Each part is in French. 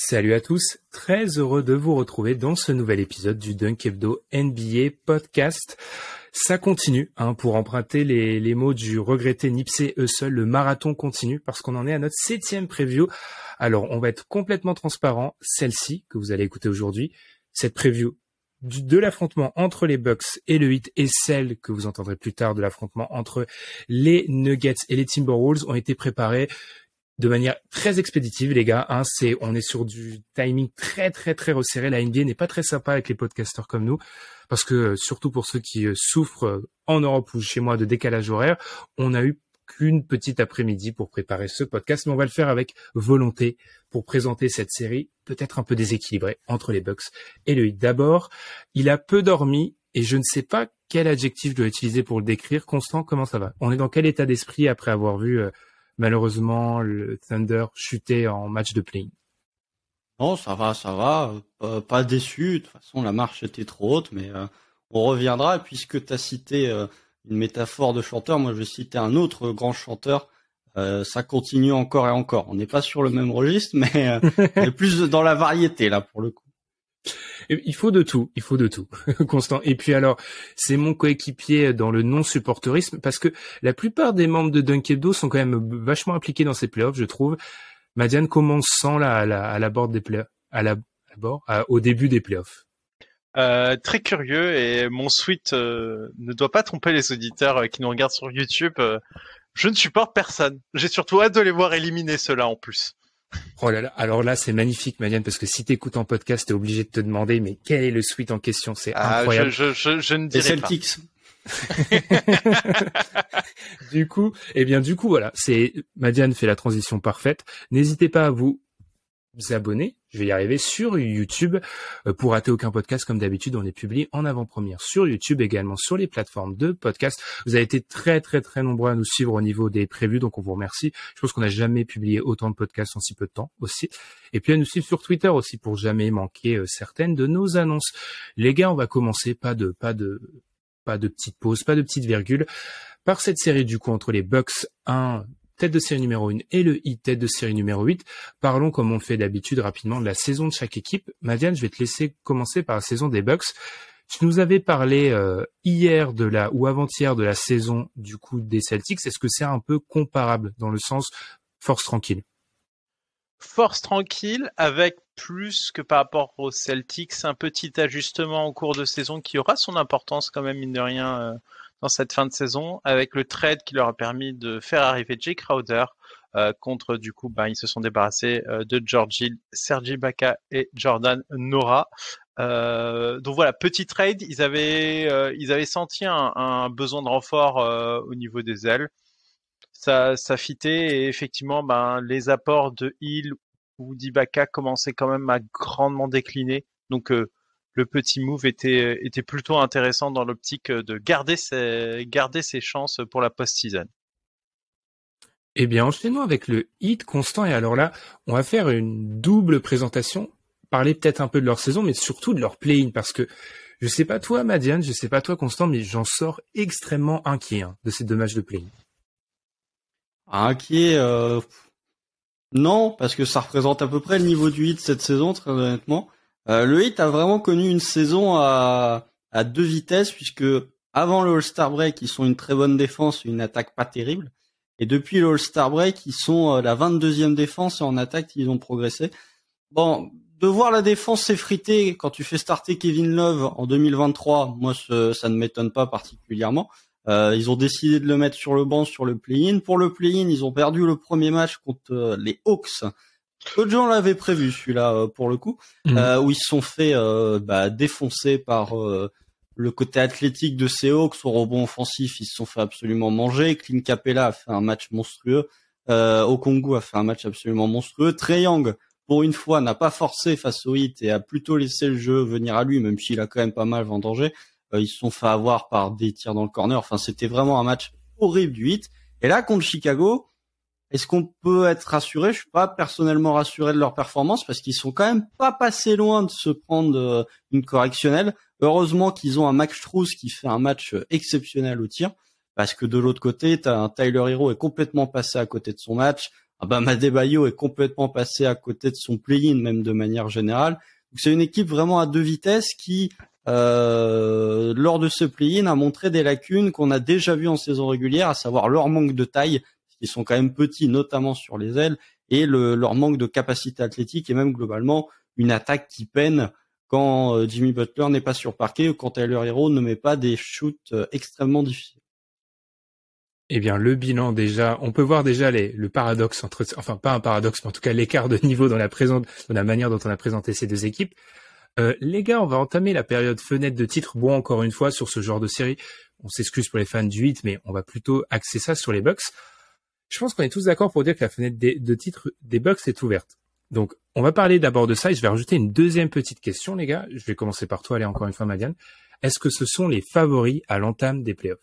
Salut à tous, très heureux de vous retrouver dans ce nouvel épisode du Dunk Hebdo NBA Podcast. Ça continue, pour emprunter les mots du regretté Nipsey Hussle, le marathon continue parce qu'on en est à notre 7e preview. Alors, on va être complètement transparent, celle-ci que vous allez écouter aujourd'hui, cette preview de l'affrontement entre les Bucks et le Heat et celle que vous entendrez plus tard de l'affrontement entre les Nuggets et les Timberwolves ont été préparées de manière très expéditive, les gars. On est sur du timing très très très resserré. La NBA n'est pas très sympa avec les podcasteurs comme nous, parce que surtout pour ceux qui souffrent en Europe ou chez moi de décalage horaire, on a eu qu'une petite après-midi pour préparer ce podcast, mais on va le faire avec volonté pour présenter cette série peut-être un peu déséquilibrée entre les Bucks et le Heat. D'abord, il a peu dormi et je ne sais pas quel adjectif je dois utiliser pour le décrire. Constant, comment ça va? On est dans quel état d'esprit après avoir vu malheureusement le Thunder chuter en match de play-in? Non, ça va. Pas déçu. De toute façon, la marche était trop haute, mais on reviendra. Puisque tu as cité une métaphore de chanteur, moi je vais citer un autre grand chanteur. Ça continue encore et encore. On n'est pas sur le même registre, mais on est plus dans la variété là pour le coup. Il faut de tout, Constant. Et puis alors, c'est mon coéquipier dans le non-supporterisme, parce que la plupart des membres de Dunk Hebdo sont quand même vachement impliqués dans ces playoffs, je trouve. Madiane, comment on se sent là à la bord des playoffs, au début des playoffs? Très curieux, et mon tweet ne doit pas tromper les auditeurs qui nous regardent sur YouTube. Je ne supporte personne. J'ai surtout hâte de les voir éliminer ceux-là en plus. Oh là là, alors là c'est magnifique, Madiane, parce que si t'écoutes en podcast, t'es obligé de te demander mais quel est le suite en question, c'est incroyable. Je ne dirai pas. Celtics. Du coup, voilà, Madiane fait la transition parfaite. N'hésitez pas à vous abonner, je vais y arriver, sur YouTube pour rater aucun podcast. Comme d'habitude, on les publie en avant-première sur YouTube, également sur les plateformes de podcast. Vous avez été très très très nombreux à nous suivre au niveau des previews, donc on vous remercie. Je pense qu'on n'a jamais publié autant de podcasts en si peu de temps aussi. Et puis à nous suivre sur Twitter aussi pour jamais manquer certaines de nos annonces. Les gars, on va commencer, pas de petite pause, pas de petite virgule, par cette série du coup entre les Bucks, tête de série numéro 1 et le Heat, tête de série numéro 8. Parlons, comme on le fait d'habitude, rapidement de la saison de chaque équipe. Madiane, je vais te laisser commencer par la saison des Bucks. Tu nous avais parlé hier ou avant-hier de la saison du coup des Celtics. Est-ce que c'est un peu comparable dans le sens force tranquille? Force tranquille, avec plus que par rapport aux Celtics, un petit ajustement en cours de saison qui aura son importance quand même, mine de rien, dans cette fin de saison, avec le trade qui leur a permis de faire arriver Jay Crowder, contre, du coup, ils se sont débarrassés de George Hill, Serge Ibaka et Jordan Nwora. Donc voilà, petit trade, ils avaient senti un besoin de renfort au niveau des ailes. Ça fitait, et effectivement, les apports de Hill ou d'Ibaka commençaient quand même à grandement décliner. Donc le petit move était plutôt intéressant dans l'optique de garder ses chances pour la post-season. Eh bien, enchaînons avec le Heat, Constant. Et alors là, on va faire une double présentation, parler peut-être un peu de leur saison, mais surtout de leur play-in, parce que je sais pas toi, Madiane, je sais pas toi, Constant, mais j'en sors extrêmement inquiet de ces 2 matchs de play-in. Inquiet, non, parce que ça représente à peu près le niveau du Heat cette saison, très honnêtement. Le Heat a vraiment connu une saison à 2 vitesses, puisque avant le All-Star Break, ils sont une très bonne défense, une attaque pas terrible. Et depuis le All-Star Break, ils sont la 22e défense, et en attaque, ils ont progressé. Bon, de voir la défense s'effriter quand tu fais starter Kevin Love en 2023, moi, ça ne m'étonne pas particulièrement. Ils ont décidé de le mettre sur le banc sur le play-in. Pour le play-in, ils ont perdu le premier match contre les Hawks. Peu de gens l'avaient prévu, celui-là, pour le coup, où ils se sont fait défoncer par le côté athlétique de ces Hawks. Au rebond offensif, ils se sont fait absolument manger. Clint Capella a fait un match monstrueux. Okongwu a fait un match absolument monstrueux. Trae Young, pour une fois, n'a pas forcé face au Heat et a plutôt laissé le jeu venir à lui, même s'il a quand même pas mal vendangé. Ils se sont fait avoir par des tirs dans le corner. Enfin, c'était vraiment un match horrible du Heat. Et là, contre Chicago, est-ce qu'on peut être rassuré? Je suis pas personnellement rassuré de leur performance, parce qu'ils sont quand même pas passés loin de se prendre une correctionnelle. Heureusement qu'ils ont un Max Strus qui fait un match exceptionnel au tir, parce que de l'autre côté, t'as un Tyler Hero est complètement passé à côté de son match, Adebayo est complètement passé à côté de son play-in, même de manière générale. Donc c'est une équipe vraiment à 2 vitesses qui, lors de ce play-in, a montré des lacunes qu'on a déjà vues en saison régulière, à savoir leur manque de taille, qui sont quand même petits, notamment sur les ailes, et leur manque de capacité athlétique, et même globalement une attaque qui peine quand Jimmy Butler n'est pas sur parquet ou quand Tyler Hero ne met pas des shoots extrêmement difficiles. Eh bien, le bilan déjà, on peut voir déjà le paradoxe enfin pas un paradoxe, mais en tout cas l'écart de niveau dans la manière dont on a présenté ces deux équipes. Les gars, on va entamer la période fenêtre de titre. Bon, encore une fois, sur ce genre de série, on s'excuse pour les fans du 8, mais on va plutôt axer ça sur les Bucks. Je pense qu'on est tous d'accord pour dire que la fenêtre de titre des Bucks est ouverte. Donc, on va parler d'abord de ça et je vais rajouter une deuxième petite question, les gars. Je vais commencer par toi, allez, encore une fois, Madiane. Est-ce que ce sont les favoris à l'entame des playoffs?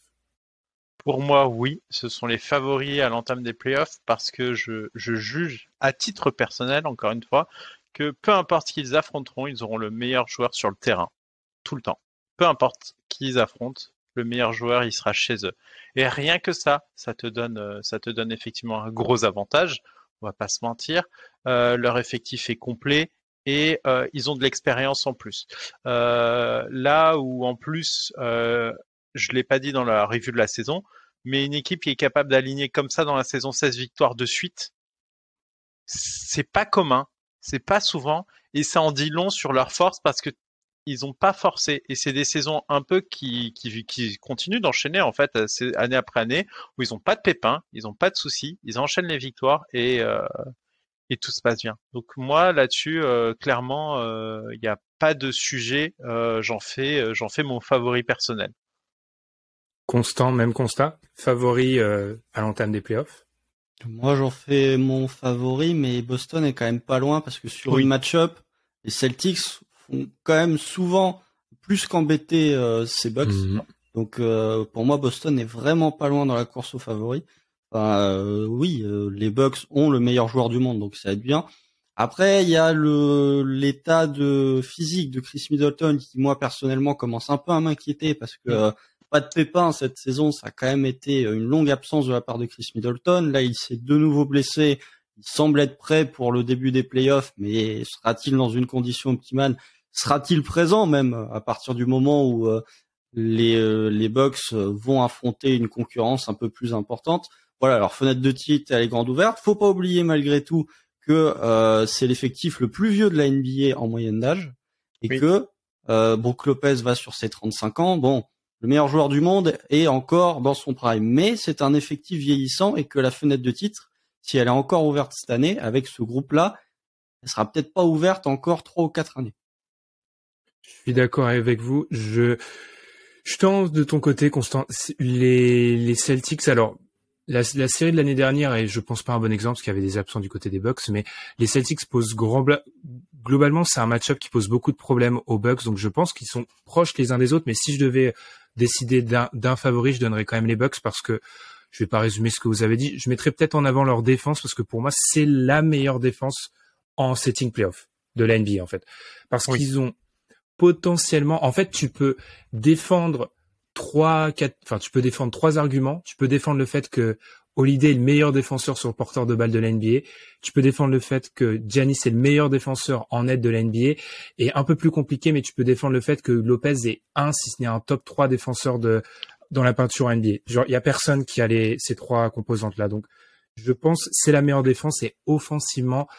Pour moi, oui, ce sont les favoris à l'entame des playoffs parce que je juge, à titre personnel, encore une fois, que peu importe qui ils affronteront, ils auront le meilleur joueur sur le terrain, tout le temps. Peu importe qui ils affrontent, le meilleur joueur, il sera chez eux. Et rien que ça te donne effectivement un gros avantage. On va pas se mentir. Leur effectif est complet et ils ont de l'expérience en plus. Là où en plus, je l'ai pas dit dans la review de la saison, mais une équipe qui est capable d'aligner comme ça dans la saison 16 victoires de suite, c'est pas commun, c'est pas souvent, et ça en dit long sur leur force parce que ils ont pas forcé, et c'est des saisons un peu qui continuent d'enchaîner en fait, année après année, où ils ont pas de pépins, ils ont pas de soucis, ils enchaînent les victoires et tout se passe bien. Donc moi là-dessus, clairement, il n'y a pas de sujet, j'en fais mon favori personnel. Constant, même constat. Favori à l'entame des playoffs. Moi, j'en fais mon favori, mais Boston est quand même pas loin parce que sur une match-up, les Celtics font quand même souvent plus qu'embêter ces Bucks. Donc, pour moi, Boston est vraiment pas loin dans la course aux favoris. Oui, les Bucks ont le meilleur joueur du monde, donc ça va être bien. Après, il y a l'état de physique de Chris Middleton qui, moi, personnellement, commence un peu à m'inquiéter parce que pas de pépins cette saison, ça a quand même été une longue absence de la part de Chris Middleton. Là, il s'est de nouveau blessé. Il semble être prêt pour le début des playoffs, mais sera-t-il dans une condition optimale? Sera-t-il présent même à partir du moment où les Bucks vont affronter une concurrence un peu plus importante? Voilà, alors fenêtre de titre, elle est grande ouverte. Faut pas oublier malgré tout que c'est l'effectif le plus vieux de la NBA en moyenne d'âge et que Brook Lopez va sur ses 35 ans. Bon, le meilleur joueur du monde est encore dans son prime, mais c'est un effectif vieillissant et que la fenêtre de titre, si elle est encore ouverte cette année avec ce groupe-là, elle sera peut-être pas ouverte encore 3 ou 4 années. Je suis d'accord avec vous. Je tente de ton côté, Constant. Les Celtics, alors la série de l'année dernière, et je pense pas un bon exemple parce qu'il y avait des absents du côté des Bucks, mais les Celtics posent globalement, c'est un match-up qui pose beaucoup de problèmes aux Bucks, donc je pense qu'ils sont proches les uns des autres, mais si je devais décider d'un favori, je donnerais quand même les Bucks parce que je vais pas résumer ce que vous avez dit. Je mettrais peut-être en avant leur défense parce que pour moi, c'est la meilleure défense en setting playoff de la NBA, en fait. Parce qu'ils ont potentiellement, en fait, tu peux défendre tu peux défendre 3 arguments. Tu peux défendre le fait que Holiday est le meilleur défenseur sur le porteur de balle de la NBA. Tu peux défendre le fait que Giannis est le meilleur défenseur en net de la NBA. Et un peu plus compliqué, mais tu peux défendre le fait que Lopez est si ce n'est un top 3 défenseur dans la peinture NBA. Genre, il y a personne qui a ces 3 composantes-là. Donc, je pense que c'est la meilleure défense et offensivement,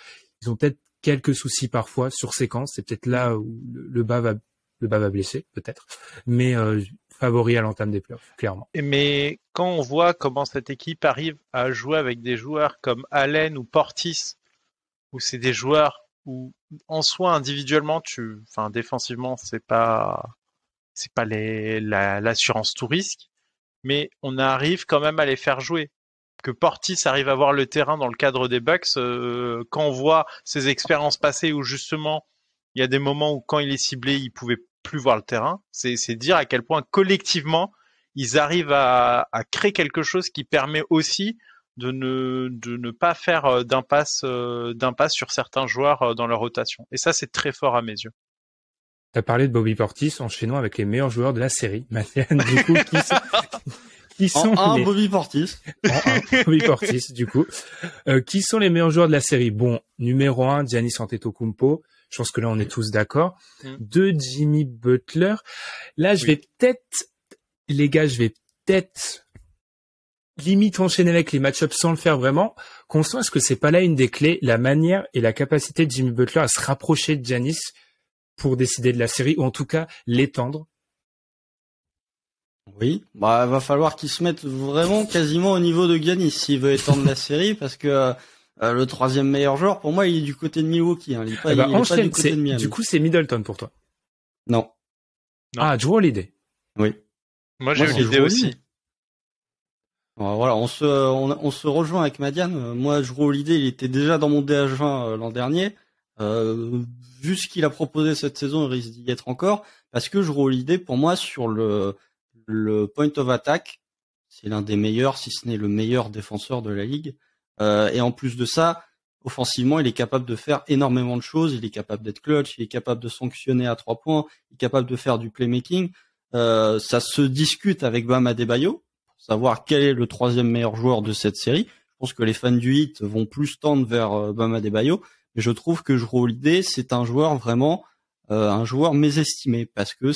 ils ont peut-être quelques soucis parfois sur séquence. C'est peut-être là où le bas va blesser, peut-être. Mais, favori à l'entame des playoffs, clairement. Mais quand on voit comment cette équipe arrive à jouer avec des joueurs comme Allen ou Portis, où c'est des joueurs où en soi individuellement, défensivement, c'est pas l'assurance tout risque, mais on arrive quand même à les faire jouer. Que Portis arrive à voir le terrain dans le cadre des Bucks, quand on voit ses expériences passées où justement il y a des moments où quand il est ciblé, il pouvait plus voir le terrain, c'est dire à quel point collectivement ils arrivent à créer quelque chose qui permet aussi de ne pas faire d'impasse sur certains joueurs dans leur rotation. Et ça, c'est très fort à mes yeux. Tu as parlé de Bobby Portis, enchaînons avec les meilleurs joueurs de la série. Marianne, du coup, Qui sont Bobby Portis. Bobby Portis, du coup. Qui sont les meilleurs joueurs de la série? Bon, numéro 1, Giannis Antetokounmpo. Je pense que là, on est tous d'accord. 2, Jimmy Butler. Là, je vais peut-être limite enchaîner avec les match-ups sans le faire vraiment. Constant, est-ce que c'est pas là une des clés, la manière et la capacité de Jimmy Butler à se rapprocher de Giannis pour décider de la série, ou en tout cas l'étendre? Oui, va falloir qu'il se mette vraiment quasiment au niveau de Giannis s'il veut étendre la série, parce que le troisième meilleur joueur, pour moi, il est du côté de Milwaukee. Hein. Il est pas du côté de Miami. Du coup, c'est Middleton pour toi. Non. Ah, Jrue Holiday. Oui. Moi, j'ai Holiday aussi. Voilà, on se rejoint avec Madiane. Moi, Jrue Holiday, il était déjà dans mon DH20 l'an dernier. Vu ce qu'il a proposé cette saison, il risque d'y être encore, parce que Jrue Holiday, pour moi, sur le point of attack, c'est l'un des meilleurs, si ce n'est le meilleur défenseur de la ligue. Et en plus de ça, offensivement, il est capable de faire énormément de choses. Il est capable d'être clutch, il est capable de sanctionner à 3 points, il est capable de faire du playmaking. Ça se discute avec Bam Adebayo pour savoir quel est le troisième meilleur joueur de cette série. Je pense que les fans du Heat vont plus tendre vers Bam Adebayo, mais je trouve que Jrue Holiday, c'est un joueur vraiment un joueur mésestimé, parce que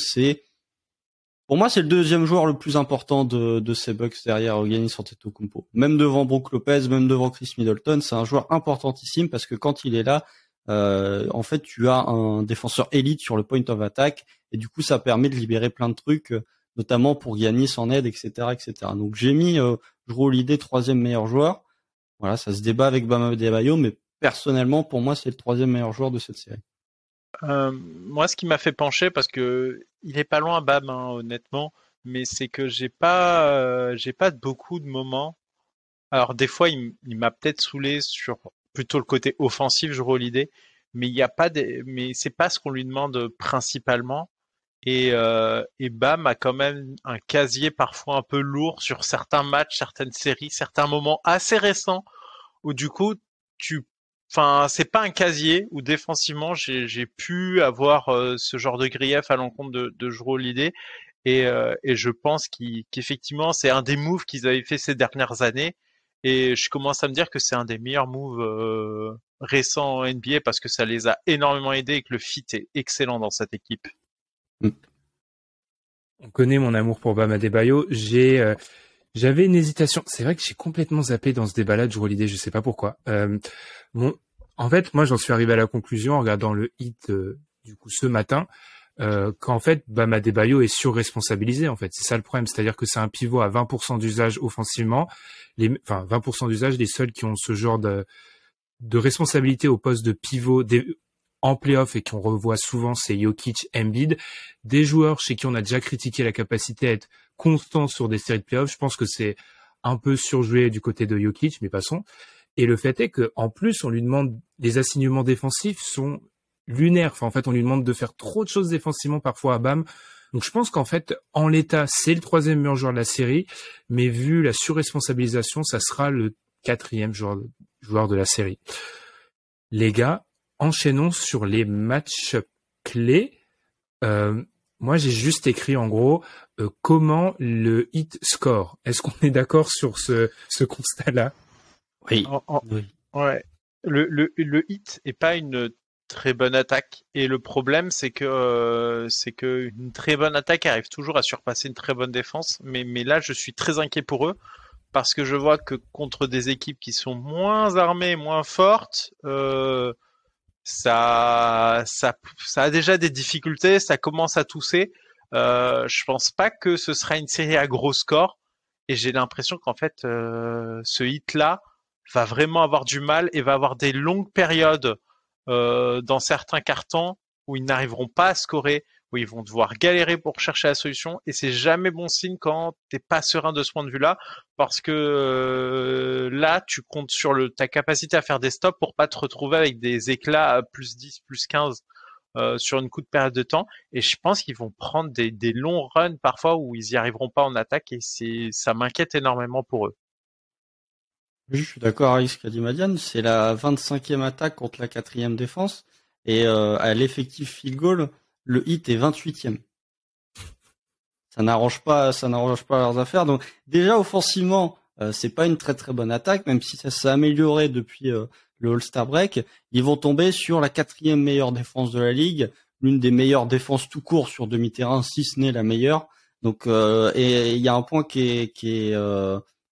pour moi, c'est le deuxième joueur le plus important de ces Bucks derrière Giannis Antetokounmpo. Même devant Brook Lopez, même devant Chris Middleton, c'est un joueur importantissime, parce que quand il est là, en fait, tu as un défenseur élite sur le point of attack, et du coup, ça permet de libérer plein de trucs, notamment pour Giannis en aide, etc., etc. Donc, j'ai mis Jrue Holiday troisième meilleur joueur. Voilà, ça se débat avec Bam Adebayo, mais personnellement, pour moi, c'est le troisième meilleur joueur de cette série. Moi, ce qui m'a fait pencher, parce que il est pas loin Bam, hein, honnêtement, mais c'est que j'ai pas beaucoup de moments. Alors des fois, il m'a peut-être saoulé sur plutôt le côté offensif, Jrue Holiday, mais il y a pas mais c'est pas ce qu'on lui demande principalement. Et Bam a quand même un casier parfois un peu lourd sur certains matchs, certaines séries, certains moments assez récents où du coup c'est pas un casier où défensivement j'ai pu avoir ce genre de grief à l'encontre de Jrue Holiday, et je pense qu'effectivement c'est un des moves qu'ils avaient fait ces dernières années, et je commence à me dire que c'est un des meilleurs moves récents en NBA, parce que ça les a énormément aidés et que le fit est excellent dans cette équipe. On connaît mon amour pour Bam Adebayo. J'avais une hésitation. C'est vrai que j'ai complètement zappé dans ce débat-là de Jrue Holiday. Je sais pas pourquoi. En fait, moi, j'en suis arrivé à la conclusion en regardant le Heat du coup ce matin, qu'en fait, Bam Adebayo est surresponsabilisé. En fait, c'est ça le problème. C'est-à-dire que c'est un pivot à 20% d'usage offensivement. 20% d'usage, les seuls qui ont ce genre de responsabilité au poste de pivot en play-off et qu'on revoit souvent, c'est Jokic, Embiid, des joueurs chez qui on a déjà critiqué la capacité à être constant sur des séries de play-off. Je pense que c'est un peu surjoué du côté de Jokic, mais passons. Et le fait est que, en plus, on lui demande, les assignements défensifs sont lunaires. Enfin, en fait, on lui demande de faire trop de choses défensivement parfois à Bam. Donc, je pense qu'en fait, en l'état, c'est le troisième meilleur joueur de la série, mais vu la surresponsabilisation, ça sera le quatrième joueur de la série. Les gars, enchaînons sur les matchs clés. Moi, j'ai juste écrit en gros comment le Heat score. Est-ce qu'on est d'accord sur ce constat-là? Oui. Oui. Ouais. Le Heat est pas une très bonne attaque, et le problème c'est que une très bonne attaque arrive toujours à surpasser une très bonne défense. Mais là, je suis très inquiet pour eux, parce que je vois que contre des équipes qui sont moins armées, moins fortes, ça a déjà des difficultés, ça commence à tousser. Je pense pas que ce sera une série à gros score, et j'ai l'impression qu'en fait ce hit là va vraiment avoir du mal et va avoir des longues périodes dans certains cartons où ils n'arriveront pas à scorer, où ils vont devoir galérer pour chercher la solution, et c'est jamais bon signe quand t'es pas serein de ce point de vue-là, parce que là, tu comptes sur ta capacité à faire des stops pour pas te retrouver avec des éclats à plus 10, plus 15 sur une courte période de temps, et je pense qu'ils vont prendre des longs runs parfois où ils y arriveront pas en attaque, et ça m'inquiète énormément pour eux. Je suis d'accord avec ce qu'a dit Madiane, c'est la 25e attaque contre la 4e défense, et à l'effectif field goal, le Heat est 28e. ça n'arrange pas leurs affaires. Donc déjà offensivement, c'est pas une très très bonne attaque, même si ça s'est amélioré depuis le All-Star break. Ils vont tomber sur la 4e meilleure défense de la ligue, l'une des meilleures défenses tout court sur demi-terrain, si ce n'est la meilleure. Donc et il y a un point qui est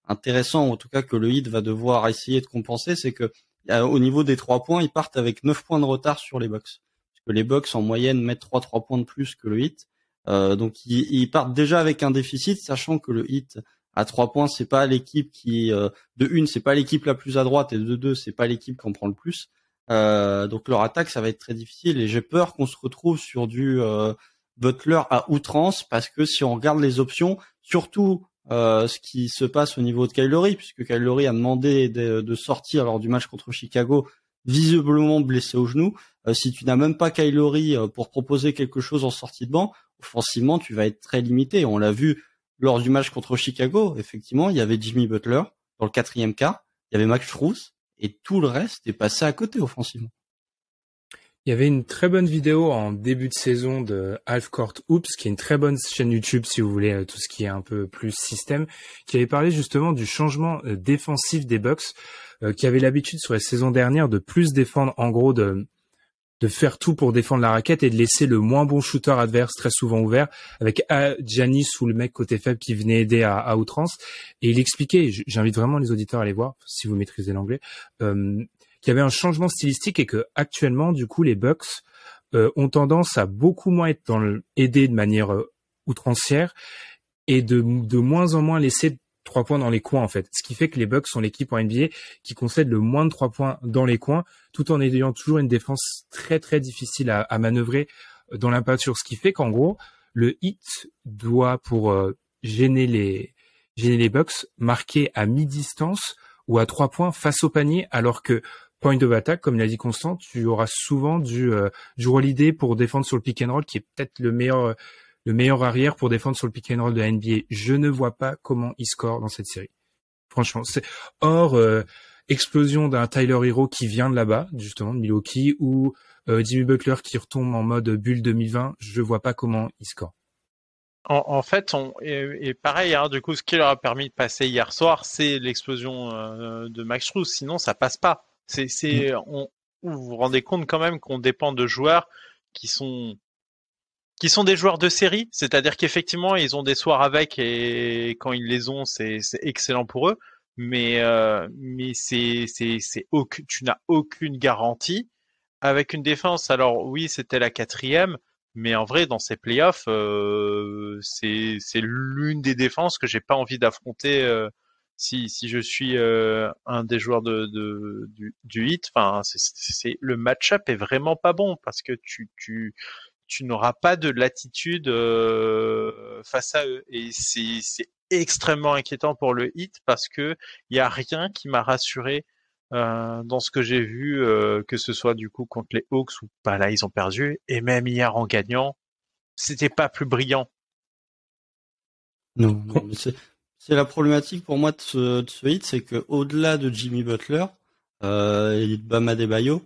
intéressant, en tout cas que le Heat va devoir essayer de compenser, c'est que au niveau des 3 points, ils partent avec 9 points de retard sur les Bucks. Parce que les Bucks en moyenne mettent 3 points de plus que le Heat. Donc ils partent déjà avec un déficit, sachant que le Heat à 3 points, c'est pas l'équipe qui c'est pas l'équipe la plus à droite, et de 2, c'est pas l'équipe qui en prend le plus. Donc leur attaque, ça va être très difficile, et j'ai peur qu'on se retrouve sur du Butler à outrance, parce que si on regarde les options, surtout ce qui se passe au niveau de Kyle Lowry, puisque Kyle Lowry a demandé de sortir lors du match contre Chicago, visiblement blessé au genou. Si tu n'as même pas Kyle Lowry pour proposer quelque chose en sortie de banc, offensivement, tu vas être très limité. On l'a vu lors du match contre Chicago, effectivement, il y avait Jimmy Butler dans le 4e quart, il y avait Max Strus, et tout le reste est passé à côté offensivement. Il y avait une très bonne vidéo en début de saison de Half Court Hoops, qui est une très bonne chaîne YouTube si vous voulez tout ce qui est un peu plus système, qui avait parlé justement du changement défensif des Bucks, qui avaient l'habitude sur les saisons dernières de plus défendre, en gros de faire tout pour défendre la raquette et de laisser le moins bon shooter adverse très souvent ouvert, avec Giannis ou le mec côté faible qui venait aider à outrance. Et il expliquait, j'invite vraiment les auditeurs à aller voir si vous maîtrisez l'anglais, qu'il y avait un changement stylistique et que actuellement, du coup, les Bucks ont tendance à beaucoup moins être aider de manière outrancière et de moins en moins laisser 3 points dans les coins, en fait. Ce qui fait que les Bucks sont l'équipe en NBA qui concède le moins de 3 points dans les coins, tout en ayant toujours une défense très très difficile à manœuvrer dans la peinture. Ce qui fait qu'en gros, le Heat doit, pour gêner les Bucks, marquer à mi-distance ou à 3 points face au panier, alors que point of attack, comme l'a dit Constant, tu auras souvent du Holiday pour défendre sur le pick and roll, qui est peut-être le meilleur arrière pour défendre sur le pick and roll de la NBA. Je ne vois pas comment il score dans cette série. Franchement, c'est hors explosion d'un Tyler Hero qui vient de là-bas, justement de Milwaukee, ou Jimmy Butler qui retombe en mode bulle 2020. Je vois pas comment il score. En fait, et pareil, hein, du coup, ce qui leur a permis de passer hier soir, c'est l'explosion de Max Strus. Sinon, ça passe pas. Vous vous rendez compte quand même qu'on dépend de joueurs qui sont des joueurs de série, c'est-à-dire qu'effectivement ils ont des soirs avec et quand ils les ont c'est excellent pour eux, mais tu n'as aucune garantie avec une défense. Alors oui, c'était la 4e, mais en vrai dans ces playoffs c'est l'une des défenses que j'ai pas envie d'affronter si je suis un des joueurs du Heat. Enfin le match-up est vraiment pas bon parce que tu n'auras pas de latitude face à eux, et c'est extrêmement inquiétant pour le Heat parce que il y a rien qui m'a rassuré dans ce que j'ai vu, que ce soit du coup contre les Hawks ou pas. Là ils ont perdu, et même hier en gagnant, c'était pas plus brillant. Non, mais c'est la problématique pour moi de ce Heat, c'est que au-delà de Jimmy Butler et de Bam Adebayo,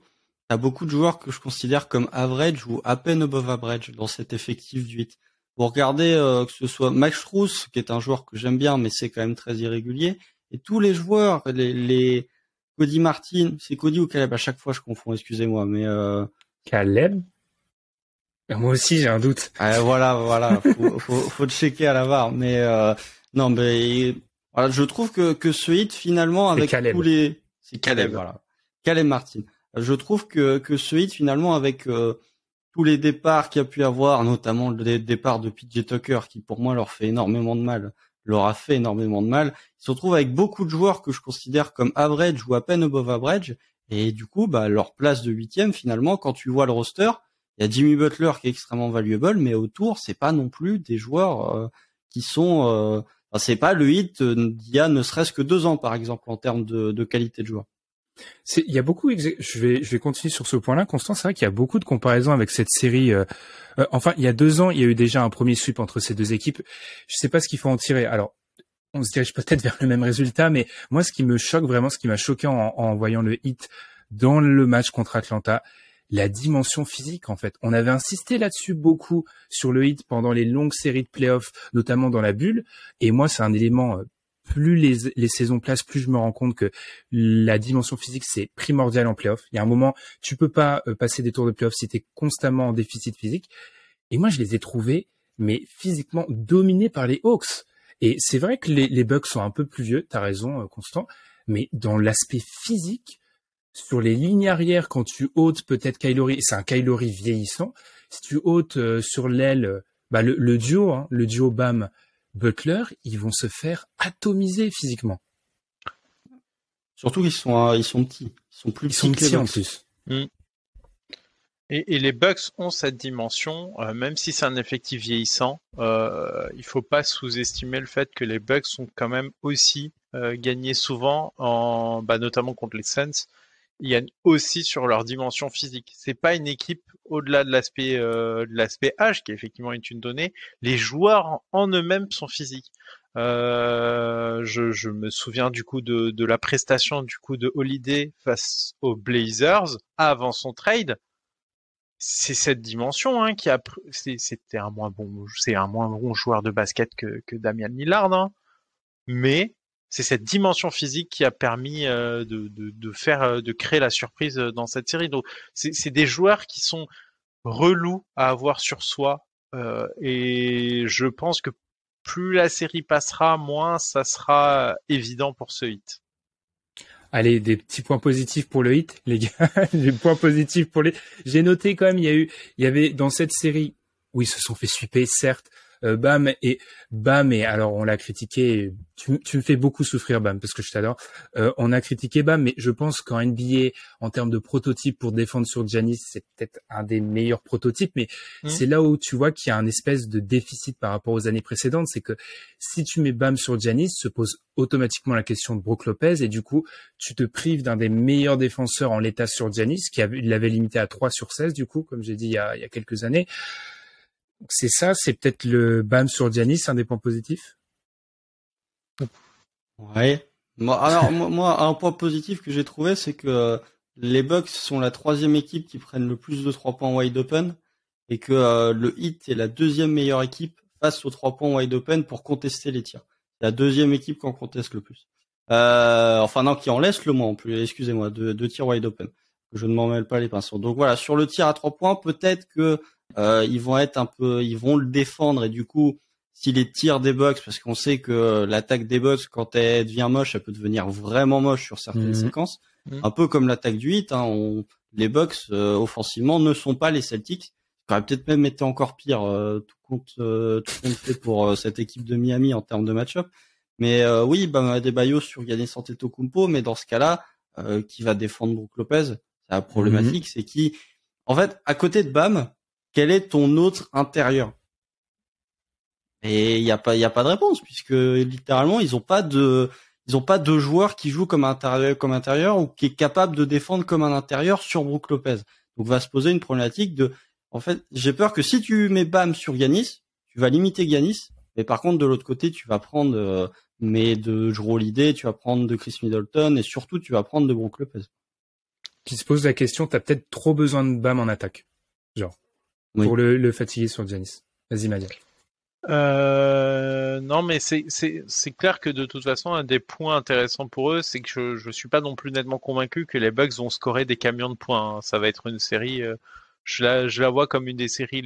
t'as beaucoup de joueurs que je considère comme average ou à peine above average dans cet effectif du Heat. Vous regardez que ce soit Max Strus, qui est un joueur que j'aime bien, mais c'est quand même très irrégulier, et tous les joueurs, les Cody Martin, c'est Cody ou Caleb, à chaque fois je confonds, excusez-moi, mais Caleb? Moi aussi j'ai un doute. Voilà, faut checker à la VAR, mais non, mais voilà, je trouve que ce Heat finalement avec tous les, c'est Caleb, voilà, Caleb Martin. Je trouve que ce Heat finalement avec tous les départs qu'il y a pu avoir, notamment le départ de PJ Tucker qui pour moi leur a fait énormément de mal, ils se retrouvent avec beaucoup de joueurs que je considère comme average ou à peine above average, et du coup leur place de 8e finalement, quand tu vois le roster, il y a Jimmy Butler qui est extrêmement valuable, mais autour c'est pas non plus des joueurs qui sont c'est pas le Heat d'il y a ne serait-ce que 2 ans par exemple en termes de qualité de joueur. Il y a beaucoup, je vais continuer sur ce point-là, Constant. C'est vrai qu'il y a beaucoup de comparaisons avec cette série. Enfin, il y a 2 ans, il y a eu déjà un premier sweep entre ces deux équipes. Je sais pas ce qu'il faut en tirer. Alors, on se dirige peut-être vers le même résultat, mais moi, ce qui me choque vraiment, ce qui m'a choqué en voyant le Heat dans le match contre Atlanta, la dimension physique, en fait. On avait insisté là-dessus beaucoup sur le Heat pendant les longues séries de playoffs, notamment dans la bulle. Et moi, c'est un élément, plus les saisons passent, plus je me rends compte que la dimension physique, c'est primordial en playoffs. Il y a un moment, tu peux pas passer des tours de playoffs si t'es constamment en déficit physique. Et moi, je les ai trouvés, mais physiquement dominés par les Hawks. Et c'est vrai que les Bucks sont un peu plus vieux, t'as raison, Constant, mais dans l'aspect physique, sur les lignes arrière, quand tu ôtes peut-être Kyle Lowry, c'est un Kyle Lowry vieillissant, si tu ôtes sur l'aile le duo Bam Butler, ils vont se faire atomiser physiquement. Surtout qu'ils sont petits, ils sont plus petits que les en Bucks. plus. Et les Bucks ont cette dimension, même si c'est un effectif vieillissant, il faut pas sous-estimer le fait que les Bucks ont quand même aussi gagné souvent, notamment contre les Suns. Ils gagnent aussi sur leur dimension physique. C'est pas une équipe au-delà de l'aspect âge qui effectivement est une donnée. Les joueurs en eux-mêmes sont physiques. Je me souviens du coup de la prestation du coup de Holiday face aux Blazers avant son trade. C'est cette dimension qui a. C'était un moins bon joueur de basket que Damian Lillard, mais c'est cette dimension physique qui a permis de créer la surprise dans cette série. Donc c'est des joueurs qui sont relous à avoir sur soi, et je pense que plus la série passera, moins ça sera évident pour ce Heat. Allez, des petits points positifs pour le Heat, les gars. Des points positifs pour J'ai noté quand même, il y avait dans cette série où ils se sont fait sweeper, certes, Bam et alors on l'a critiqué. Tu me fais beaucoup souffrir, Bam, parce que je t'adore. On a critiqué Bam, mais je pense qu'en NBA, en termes de prototype pour défendre sur Giannis, c'est peut-être un des meilleurs prototypes. Mais c'est là où tu vois qu'il y a un espèce de déficit par rapport aux années précédentes, c'est que si tu mets Bam sur Giannis, se pose automatiquement la question de Brook Lopez, et du coup, tu te prives d'un des meilleurs défenseurs en l'état sur Giannis, il l'avait limité à 3/16, du coup, comme j'ai dit il y a quelques années. C'est ça, c'est peut-être le Bam sur Giannis, un des points positifs. Ouais. Moi, un point positif que j'ai trouvé, c'est que les Bucks sont la 3e équipe qui prennent le plus de 3 points wide open, et que le Heat est la 2e meilleure équipe face aux 3 points wide open pour contester les tirs. C'est la 2e équipe qui en conteste le plus. Qui en laisse le moins en plus. Excusez-moi, de tirs wide open. Je ne m'en mêle pas les pinceaux. Donc voilà, sur le tir à 3 points, peut-être que ils vont le défendre, et du coup, si les tirs des Bucks, parce qu'on sait que l'attaque des Bucks, quand elle devient moche, elle peut devenir vraiment moche sur certaines séquences, un peu comme l'attaque du Heat. Les Bucks offensivement ne sont pas les Celtics, qui auraient peut-être même été encore pire, tout compte fait pour cette équipe de Miami en termes de match-up. Mais oui, Adebayo sur Giannis Antetokounmpo, mais dans ce cas-là, qui va défendre Brook Lopez, c'est la problématique, c'est qui, en fait, à côté de Bam, quel est ton autre intérieur? Et il y a pas de réponse, puisque littéralement ils ont pas de joueur qui joue comme intérieur ou qui est capable de défendre comme un intérieur sur Brook Lopez. Donc va se poser une problématique en fait, j'ai peur que si tu mets Bam sur Giannis, tu vas limiter Giannis, mais par contre de l'autre côté tu vas prendre de Jrue Holiday, tu vas prendre de Chris Middleton, et surtout tu vas prendre de Brook Lopez. Qui se pose la question, t'as peut-être trop besoin de Bam en attaque, pour le fatiguer sur Giannis. Vas-y, Madia. Non, mais c'est clair que de toute façon, un des points intéressants pour eux, c'est que je suis pas non plus nettement convaincu que les Bucks vont scorer des camions de points. Ça va être une série, je la vois comme une des séries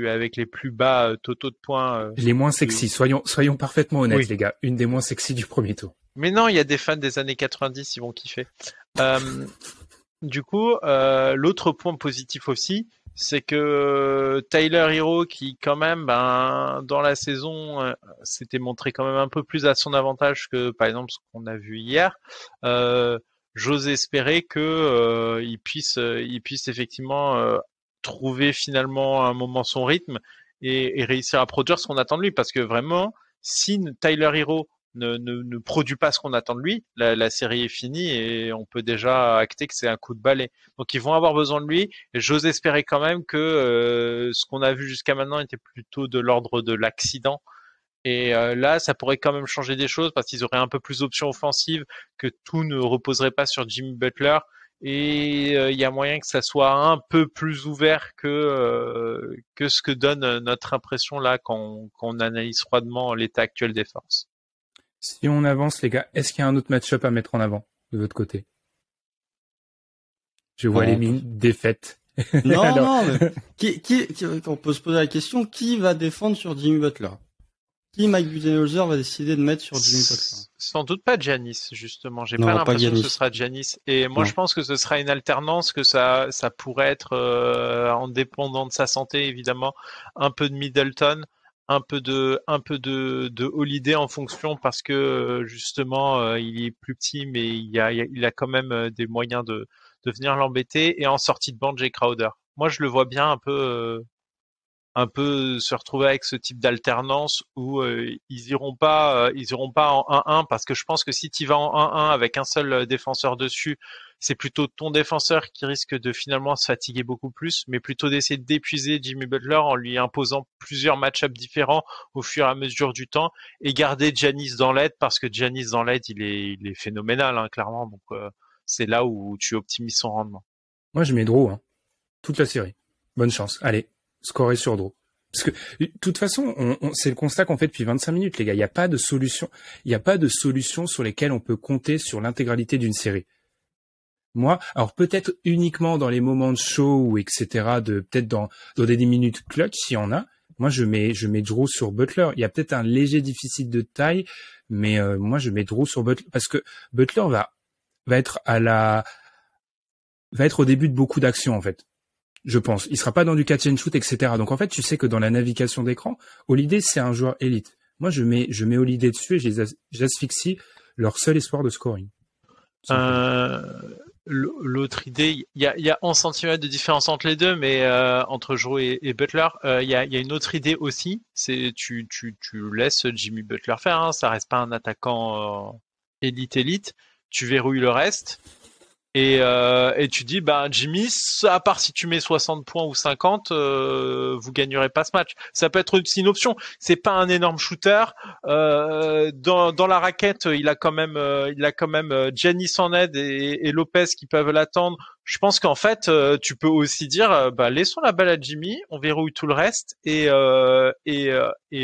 avec les plus bas totaux de points. Les moins sexy, soyons parfaitement honnêtes, les gars. Une des moins sexy du premier tour. Mais non, il y a des fans des années 90, ils vont kiffer. Du coup, l'autre point positif aussi, c'est que Tyler Hero, qui quand même, dans la saison, s'était montré quand même un peu plus à son avantage que, par exemple, ce qu'on a vu hier. J'ose espérer que il puisse effectivement trouver finalement un moment son rythme et réussir à produire ce qu'on attend de lui, parce que vraiment, si Tyler Hero ne produit pas ce qu'on attend de lui, la série est finie et on peut déjà acter que c'est un coup de balai. Donc ils vont avoir besoin de lui, et j'ose espérer quand même que ce qu'on a vu jusqu'à maintenant était plutôt de l'ordre de l'accident. Et là, ça pourrait quand même changer des choses, parce qu'ils auraient un peu plus d'options offensives, que tout ne reposerait pas sur Jimmy Butler, Et il y a moyen que ça soit un peu plus ouvert que ce que donne notre impression là quand on analyse froidement l'état actuel des forces. Si on avance, les gars, est-ce qu'il y a un autre match-up à mettre en avant de votre côté? Je vois les mines défaites. Non, Alors... non, mais on peut se poser la question, qui va défendre sur Jimmy Butler? Qui Mike Budenholzer va décider de mettre sur Jimmy Butler? Sans doute pas Giannis, justement. J'ai Non, pas pas l'impression que Giannis. ce sera Giannis. Et moi, Non. je pense que ce sera une alternance, que ça pourrait être, en dépendant de sa santé, évidemment, un peu de Middleton, un peu de Holiday en fonction, parce que, justement, il est plus petit, mais il a quand même des moyens de venir l'embêter. Et en sortie de banc, Jay Crowder. Moi, je le vois bien un peu se retrouver avec ce type d'alternance où ils iront pas en 1-1, parce que je pense que si tu vas en 1-1 avec un seul défenseur dessus, c'est plutôt ton défenseur qui risque de finalement se fatiguer beaucoup plus, mais plutôt d'essayer d'épuiser Jimmy Butler en lui imposant plusieurs match-ups différents au fur et à mesure du temps, et garder Giannis dans l'aide, parce que Giannis dans l'aide, il est phénoménal, hein, clairement. Donc c'est là où tu optimises son rendement. Moi, je mets Drew, hein. Toute la série. Bonne chance. Allez, scorez sur Drew. Parce que, de toute façon, c'est le constat qu'on fait depuis 25 minutes, les gars. Il n'y a pas de solution. Il n'y a pas de solution sur lesquelles on peut compter sur l'intégralité d'une série. Moi, alors peut-être uniquement dans les moments de show ou etc., peut-être dans des minutes clutch, s'il y en a. Moi, je mets Drew sur Butler. Il y a peut-être un léger déficit de taille, mais moi, je mets Drew sur Butler parce que Butler va être au début de beaucoup d'actions, en fait. Je pense. Il sera pas dans du catch and shoot, etc. Donc, en fait, tu sais que dans la navigation d'écran, Holiday, c'est un joueur élite. Moi, je mets Holiday dessus et j'asphyxie leur seul espoir de scoring. L'autre idée, il y a 11 cm de différence entre les deux, mais entre Drew et Butler, il y a une autre idée aussi. C'est tu laisses Jimmy Butler faire, hein, ça reste pas un attaquant élite. Tu verrouilles le reste. Et tu dis, Jimmy, à part si tu mets 60 points ou 50, vous gagnerez pas ce match. Ça peut être aussi une option. C'est pas un énorme shooter. Dans la raquette, il a quand même Giannis en aide et Lopez qui peuvent l'attendre. Je pense qu'en fait, tu peux aussi dire, laissons la balle à Jimmy, on verrouille tout le reste et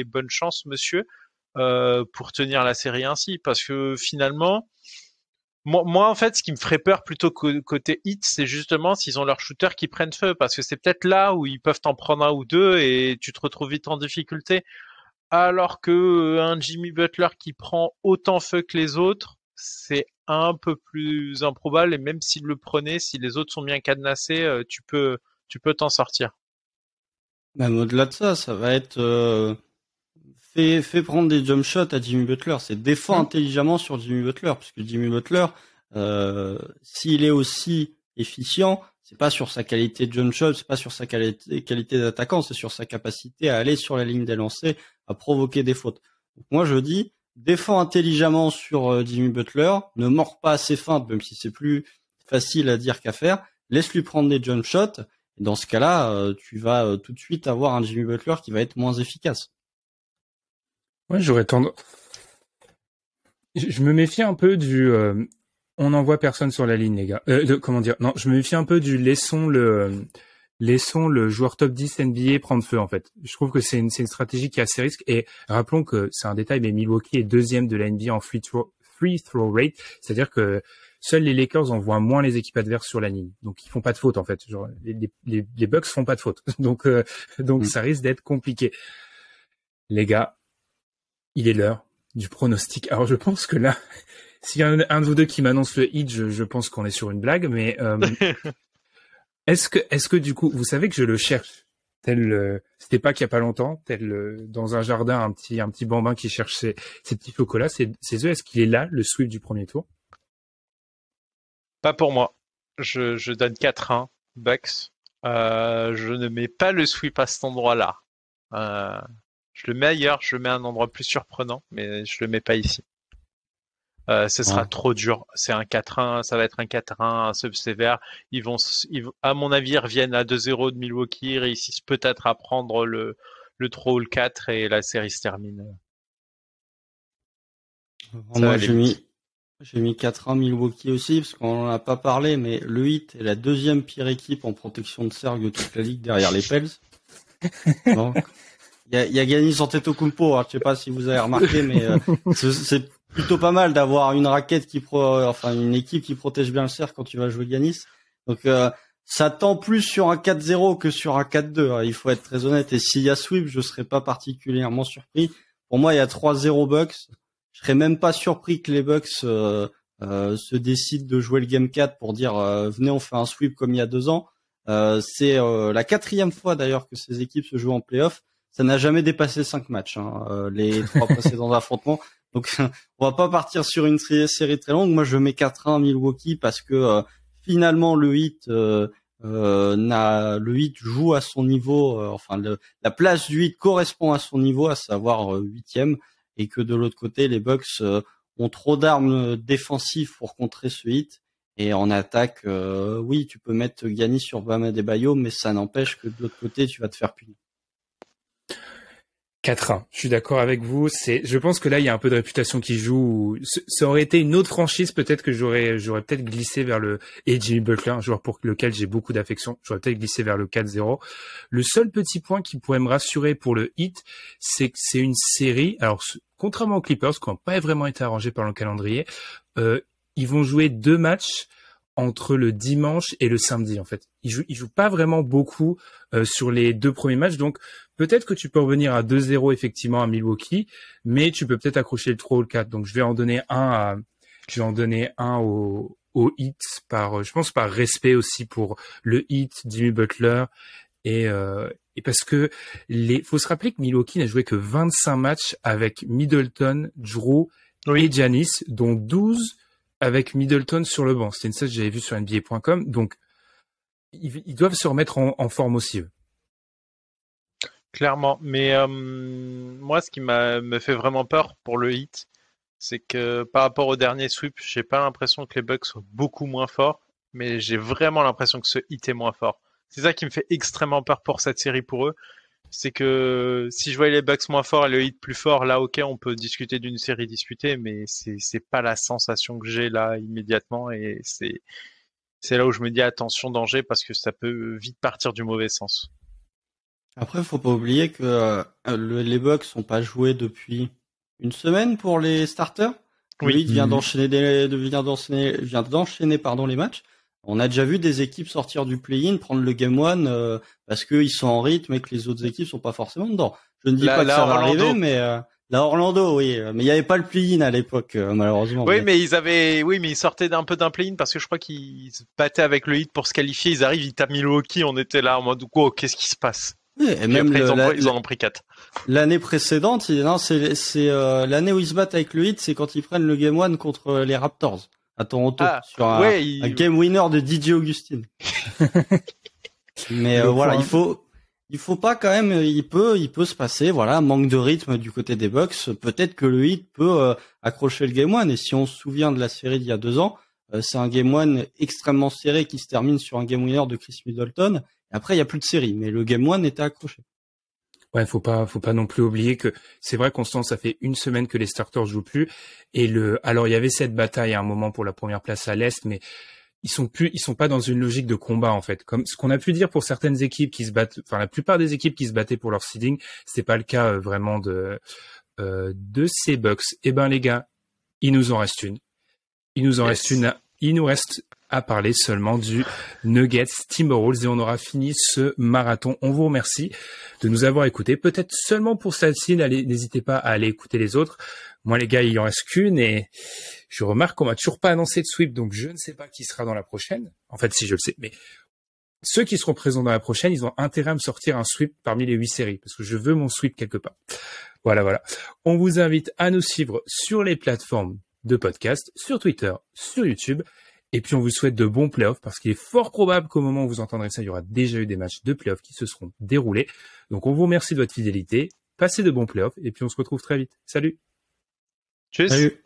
bonne chance, monsieur, pour tenir la série ainsi, parce que finalement. Moi, en fait, ce qui me ferait peur plutôt que côté Heat, c'est justement s'ils ont leurs shooters qui prennent feu, parce que c'est peut-être là où ils peuvent t'en prendre un ou deux et tu te retrouves vite en difficulté. Alors que un Jimmy Butler qui prend autant feu que les autres, c'est un peu plus improbable, et même s'il le prenait, si les autres sont bien cadenassés, tu peux t'en sortir. Même au-delà de ça, ça va être fait prendre des jump shots à Jimmy Butler. C'est défend intelligemment sur Jimmy Butler, parce que Jimmy Butler, s'il est aussi efficient, c'est pas sur sa qualité de jump shot, c'est pas sur sa qualité d'attaquant, c'est sur sa capacité à aller sur la ligne des lancers, à provoquer des fautes. Donc moi je dis, défends intelligemment sur Jimmy Butler, ne mords pas à ses feintes, même si c'est plus facile à dire qu'à faire, laisse-lui prendre des jump shots, et dans ce cas-là, tu vas tout de suite avoir un Jimmy Butler qui va être moins efficace. Ouais, j'aurais tendance. Je me méfie un peu du. On n'envoie personne sur la ligne, les gars. Comment dire? Non, je me méfie un peu du laissons le joueur top 10 NBA prendre feu, en fait. Je trouve que c'est une stratégie qui a ses risques. Et rappelons que c'est un détail, mais Milwaukee est deuxième de la NBA en free throw rate, c'est-à-dire que seuls les Lakers envoient moins les équipes adverses sur la ligne. Donc ils font pas de faute, en fait. Genre les Bucks font pas de faute. Donc ça risque d'être compliqué. Les gars. Il est l'heure du pronostic. Alors je pense que là, s'il y a un de vous deux qui m'annonce le hit, je pense qu'on est sur une blague, mais est-ce que du coup, vous savez que je le cherche, c'était pas qu'il y a pas longtemps, dans un jardin un petit bambin qui cherche ses petits chocolats, ses œufs, est-ce qu'il est là, le sweep du premier tour? Pas pour moi. Je donne 4-1 Bucks. Je ne mets pas le sweep à cet endroit-là. Je le mets ailleurs, je le mets à un endroit plus surprenant, mais je le mets pas ici. Ce sera trop dur. C'est un 4-1, ça va être un 4-1, un sub sévère. Ils vont, à mon avis, ils reviennent à 2-0 de Milwaukee, réussissent peut-être à prendre le 3 ou le 4 et la série se termine. Moi, j'ai J'ai mis 4-1 Milwaukee aussi, parce qu'on en a pas parlé, mais le Heat est la deuxième pire équipe en protection de cercle de toute la ligue derrière les Pels. Donc, il y a Giannis Antetokounmpo, hein, je sais pas si vous avez remarqué, mais c'est plutôt pas mal d'avoir une raquette une équipe qui protège bien le cercle quand tu vas jouer Giannis. Donc ça tend plus sur un 4-0 que sur un 4-2, hein, il faut être très honnête. Et s'il y a sweep, je serais pas particulièrement surpris. Pour moi, il y a 3-0 Bucks. Je serais même pas surpris que les Bucks se décident de jouer le Game 4 pour dire venez, on fait un sweep comme il y a 2 ans. C'est la 4e fois d'ailleurs que ces équipes se jouent en play-off. Ça n'a jamais dépassé 5 matchs, hein, les 3 précédents affrontements. Donc on va pas partir sur une série très longue. Moi je mets 4-1 Milwaukee parce que finalement le Heat joue à son niveau, la place du Heat correspond à son niveau, à savoir 8e, et que de l'autre côté les Bucks ont trop d'armes défensives pour contrer ce Heat. Et en attaque, oui, tu peux mettre Giannis sur Bam Adebayo, mais ça n'empêche que de l'autre côté tu vas te faire punir. 4-1. Je suis d'accord avec vous. Je pense que là, il y a un peu de réputation qui joue. Ça aurait été une autre franchise, peut-être que j'aurais peut-être glissé vers et Jimmy Butler, un joueur pour lequel j'ai beaucoup d'affection. J'aurais peut-être glissé vers le 4-0. Le seul petit point qui pourrait me rassurer pour le Heat, c'est que c'est une série. Alors, contrairement aux Clippers, qui n'ont pas vraiment été arrangés par le calendrier, ils vont jouer 2 matchs entre le dimanche et le samedi, en fait. Ils jouent pas vraiment beaucoup sur les 2 premiers matchs, donc peut-être que tu peux revenir à 2-0 effectivement à Milwaukee, mais tu peux peut-être accrocher le 3 ou le 4. Donc je vais en donner un au Heat je pense par respect aussi pour le Heat, Jimmy Butler et parce que faut se rappeler que Milwaukee n'a joué que 25 matchs avec Middleton, Drew et Giannis, dont 12 avec Middleton sur le banc. C'était une stat que j'avais vue sur NBA.com. Donc, ils doivent se remettre en forme aussi, eux. Clairement. Mais moi, ce qui me fait vraiment peur pour le Heat, c'est que par rapport au dernier sweep, j'ai pas l'impression que les Bucks soient beaucoup moins forts, mais j'ai vraiment l'impression que ce Heat est moins fort. C'est ça qui me fait extrêmement peur pour cette série pour eux. C'est que si je voyais les Bucks moins forts et le Heat plus fort, là, ok, on peut discuter d'une série disputée, mais c'est pas la sensation que j'ai là immédiatement, et c'est là où je me dis attention, danger, parce que ça peut vite partir du mauvais sens. Après, faut pas oublier que les Bucks sont pas joués depuis une semaine pour les starters. Oui. Le Heat vient d'enchaîner les matchs. On a déjà vu des équipes sortir du play-in, prendre le game 1 parce qu'ils sont en rythme et que les autres équipes sont pas forcément dedans. Je ne dis pas que ça va arriver, mais là Orlando, oui, mais il y avait pas le play-in à l'époque malheureusement. Oui, mais ils sortaient d'un peu d'un play-in parce que je crois qu'ils se battaient avec le Heat pour se qualifier. Ils arrivent, ils tapent Milwaukee, on était là en mode wow, qu'est-ce qui se passe? Oui, et même après, ils en ont pris 4. L'année précédente, c'est l'année où ils se battent avec le Heat, c'est quand ils prennent le game 1 contre les Raptors à Toronto sur un game winner de DJ Augustin. Mais voilà, il faut pas quand même, il peut se passer, voilà, manque de rythme du côté des Bucks. Peut-être que le Heat peut accrocher le game 1, et si on se souvient de la série d'il y a 2 ans, c'est un game 1 extrêmement serré qui se termine sur un game winner de Chris Middleton. Et après, il y a plus de série, mais le game 1 était accroché. Ouais, faut pas non plus oublier que c'est vrai, Constant, ça fait une semaine que les starters jouent plus, et alors il y avait cette bataille à un moment pour la première place à l'Est, mais ils sont pas dans une logique de combat, en fait. Comme ce qu'on a pu dire pour certaines équipes qui se battent, enfin, la plupart des équipes qui se battaient pour leur seeding, c'était pas le cas vraiment de ces Bucks. Eh ben, les gars, il nous en reste une. Il nous reste à parler seulement du Nuggets Timberwolves, et on aura fini ce marathon. On vous remercie de nous avoir écoutés. Peut-être seulement pour celle-ci, n'hésitez pas à aller écouter les autres. Moi, les gars, il en reste qu'une, et je remarque qu'on m'a toujours pas annoncé de sweep, donc je ne sais pas qui sera dans la prochaine. En fait, si, je le sais, mais ceux qui seront présents dans la prochaine, ils ont intérêt à me sortir un sweep parmi les 8 séries, parce que je veux mon sweep quelque part. Voilà. On vous invite à nous suivre sur les plateformes de podcast, sur Twitter, sur YouTube. Et puis on vous souhaite de bons playoffs, parce qu'il est fort probable qu'au moment où vous entendrez ça, il y aura déjà eu des matchs de playoffs qui se seront déroulés. Donc on vous remercie de votre fidélité, passez de bons playoffs, et puis on se retrouve très vite. Salut. Tchuss. Salut.